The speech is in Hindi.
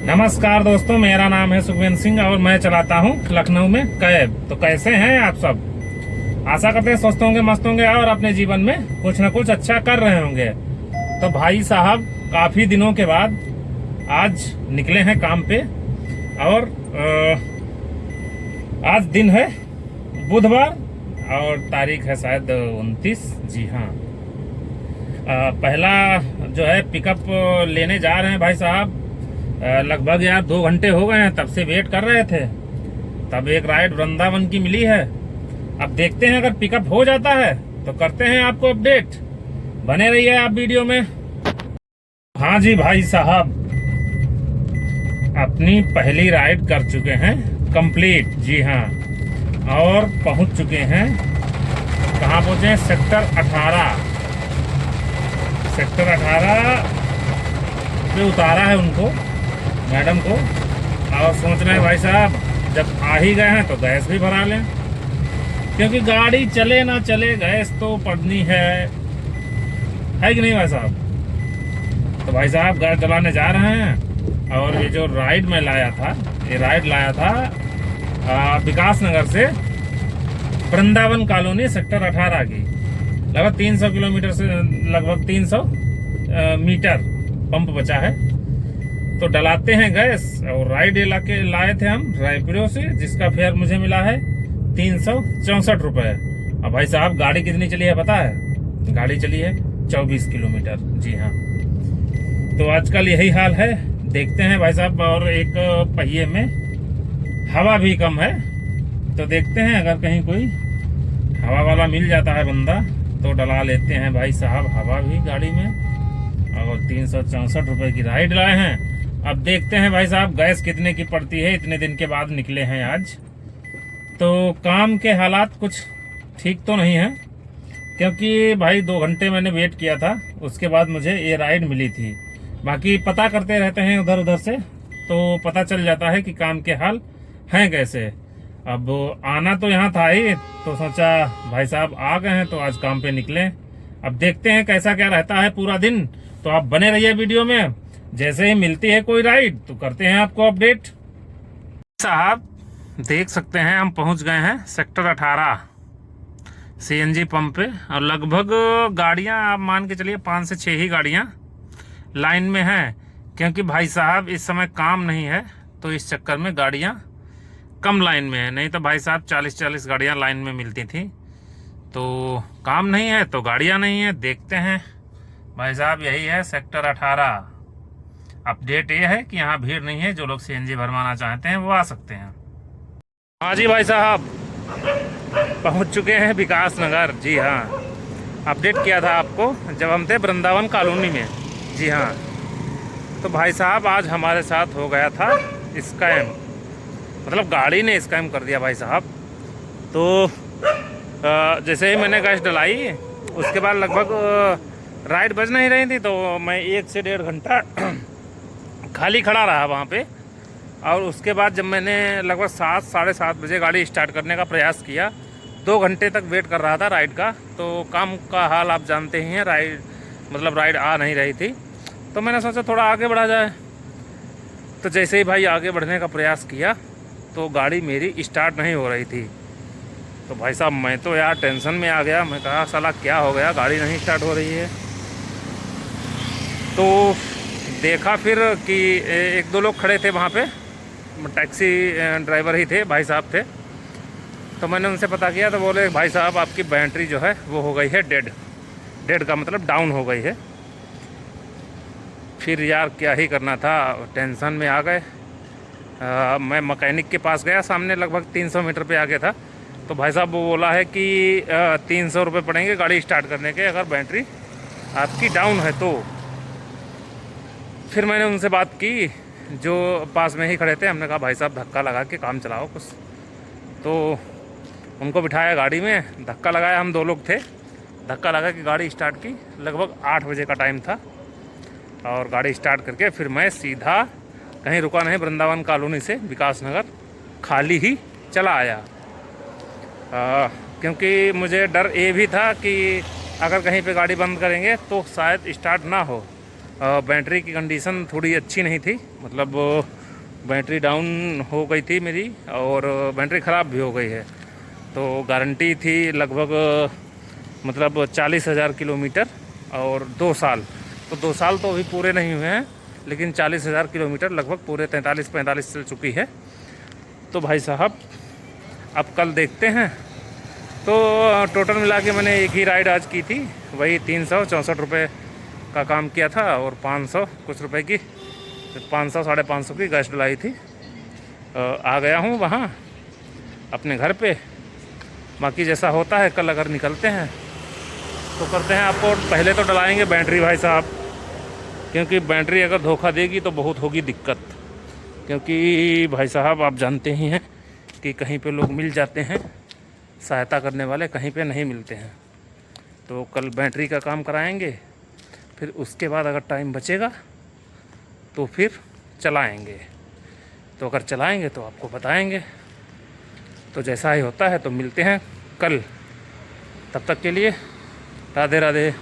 नमस्कार दोस्तों, मेरा नाम है सुखविंदर सिंह और मैं चलाता हूँ लखनऊ में कैब। तो कैसे हैं आप सब? आशा करते हैं स्वस्थ होंगे, मस्त होंगे और अपने जीवन में कुछ न कुछ अच्छा कर रहे होंगे। तो भाई साहब, काफी दिनों के बाद आज निकले हैं काम पे और आज दिन है बुधवार और तारीख है शायद 29। जी हाँ, पहला जो है पिकअप लेने जा रहे हैं भाई साहब। लगभग यार 2 घंटे हो गए हैं, तब से वेट कर रहे थे। तब एक राइड वृंदावन की मिली है। अब देखते हैं, अगर पिकअप हो जाता है तो करते हैं आपको अपडेट। बने रहिए आप वीडियो में। हाँ जी भाई साहब, अपनी पहली राइड कर चुके हैं कंप्लीट। जी हाँ, और पहुंच चुके हैं। कहाँ पहुंचे? सेक्टर 18। सेक्टर 18 पे उतारा है उनको, मैडम को। और सोच रहे हैं भाई साहब, जब आ ही गए हैं तो गैस भी भरा लें, क्योंकि गाड़ी चले ना चले गैस तो पड़नी है कि नहीं भाई साहब? तो भाई साहब गाड़ी चलाने जा रहे हैं। और ये जो राइड में लाया था, ये राइड लाया था विकास नगर से वृंदावन कॉलोनी सेक्टर 18 की। लगभग 300 किलोमीटर से लगभग 300 मीटर पंप बचा है। तो डलाते हैं गैस। और राइड लाए थे हम रायपुर से, जिसका फेयर मुझे मिला है 364 रुपए। अब भाई साहब गाड़ी कितनी चली है पता है? गाड़ी चली है 24 किलोमीटर। जी हाँ, तो आजकल यही हाल है। देखते हैं भाई साहब, और एक पहिए में हवा भी कम है, तो देखते हैं अगर कहीं कोई हवा वाला मिल जाता है बंदा तो डला लेते हैं भाई साहब हवा भी गाड़ी में। और 364 रुपए की राइड लाए हैं। अब देखते हैं भाई साहब गैस कितने की पड़ती है। इतने दिन के बाद निकले हैं आज, तो काम के हालात कुछ ठीक तो नहीं है, क्योंकि भाई 2 घंटे मैंने वेट किया था, उसके बाद मुझे ये राइड मिली थी। बाकी पता करते रहते हैं उधर उधर से, तो पता चल जाता है कि काम के हाल हैं कैसे। अब आना तो यहाँ था ही, तो सोचा भाई साहब आ गए हैं तो आज काम पे निकले। अब देखते हैं कैसा क्या रहता है पूरा दिन। तो आप बने रहिए वीडियो में। जैसे ही मिलती है कोई राइड तो करते हैं आपको अपडेट। साहब देख सकते हैं, हम पहुंच गए हैं सेक्टर 18 सीएनजी पंप पे। और लगभग गाड़ियां आप मान के चलिए 5 से 6 ही गाड़ियां लाइन में हैं, क्योंकि भाई साहब इस समय काम नहीं है, तो इस चक्कर में गाड़ियां कम लाइन में है। नहीं तो भाई साहब 40-40 गाड़ियां लाइन में मिलती थी। तो काम नहीं है तो गाड़ियां नहीं है। देखते हैं भाई साहब, यही है सेक्टर 18। अपडेट ये है कि यहाँ भीड़ नहीं है, जो लोग सीएनजी भरवाना चाहते हैं वो आ सकते हैं। हाँ जी भाई साहब, पहुँच चुके हैं विकास नगर। जी हाँ, अपडेट किया था आपको जब हम थे वृंदावन कॉलोनी में। जी हाँ, तो भाई साहब आज हमारे साथ हो गया था स्कैम। मतलब गाड़ी ने स्कैम कर दिया भाई साहब। तो जैसे ही मैंने गैस डलाई, उसके बाद लगभग राइड बज नहीं रही थी, तो मैं 1 से 1.5 घंटा खाली खड़ा रहा वहाँ पे। और उसके बाद जब मैंने लगभग 7 साढ़े 7 बजे गाड़ी स्टार्ट करने का प्रयास किया, 2 घंटे तक वेट कर रहा था राइड का। तो काम का हाल आप जानते ही हैं, राइड आ नहीं रही थी। तो मैंने सोचा थोड़ा आगे बढ़ा जाए। तो जैसे ही भाई आगे बढ़ने का प्रयास किया तो गाड़ी मेरी स्टार्ट नहीं हो रही थी। तो भाई साहब मैं तो यार टेंशन में आ गया। मैं कहा साला क्या हो गया, गाड़ी नहीं स्टार्ट हो रही है। तो देखा फिर कि 1-2 लोग खड़े थे वहाँ पे, टैक्सी ड्राइवर ही थे, भाई साहब थे। तो मैंने उनसे पता किया तो बोले भाई साहब आपकी बैटरी जो है वो हो गई है डेड का मतलब डाउन हो गई है। फिर यार क्या ही करना था, टेंशन में आ गए। मैं मैकेनिक के पास गया, सामने लगभग 300 मीटर पे आगे था। तो भाई साहब वो बोला है कि 300 रुपये पड़ेंगे गाड़ी स्टार्ट करने के, अगर बैटरी आपकी डाउन है तो। फिर मैंने उनसे बात की, जो पास में ही खड़े थे। हमने कहा भाई साहब धक्का लगा के काम चलाओ कुछ। तो उनको बिठाया गाड़ी में, धक्का लगाया। हम 2 लोग थे, धक्का लगा के गाड़ी स्टार्ट की। लगभग 8 बजे का टाइम था और गाड़ी स्टार्ट करके फिर मैं सीधा, कहीं रुका नहीं, वृंदावन कॉलोनी से विकास नगर खाली ही चला आया। क्योंकि मुझे डर ये भी था कि अगर कहीं पे गाड़ी बंद करेंगे तो शायद स्टार्ट ना हो। बैटरी की कंडीशन थोड़ी अच्छी नहीं थी, मतलब बैटरी डाउन हो गई थी मेरी और बैटरी ख़राब भी हो गई है। तो गारंटी थी लगभग मतलब 40,000 किलोमीटर और 2 साल। तो 2 साल तो अभी पूरे नहीं हुए हैं, लेकिन 40,000 किलोमीटर लगभग पूरे 43-45 चल चुकी है। तो भाई साहब अब कल देखते हैं। तो टोटल मिला के मैंने एक ही राइड आज की थी, वही 364 रुपये का काम किया था और 500 कुछ रुपए की 500 साढ़े 500 की गैस डलाई थी। आ गया हूँ वहाँ अपने घर पे। बाकी जैसा होता है कल अगर निकलते हैं तो करते हैं आपको। पहले तो डलाएंगे बैटरी भाई साहब, क्योंकि बैटरी अगर धोखा देगी तो बहुत होगी दिक्कत। क्योंकि भाई साहब आप जानते ही हैं कि कहीं पे लोग मिल जाते हैं सहायता करने वाले, कहीं पे नहीं मिलते हैं। तो कल बैटरी का काम कराएंगे, फिर उसके बाद अगर टाइम बचेगा तो फिर चलाएंगे। तो अगर चलाएंगे तो आपको बताएंगे। तो जैसा ही होता है तो मिलते हैं कल। तब तक के लिए राधे राधे।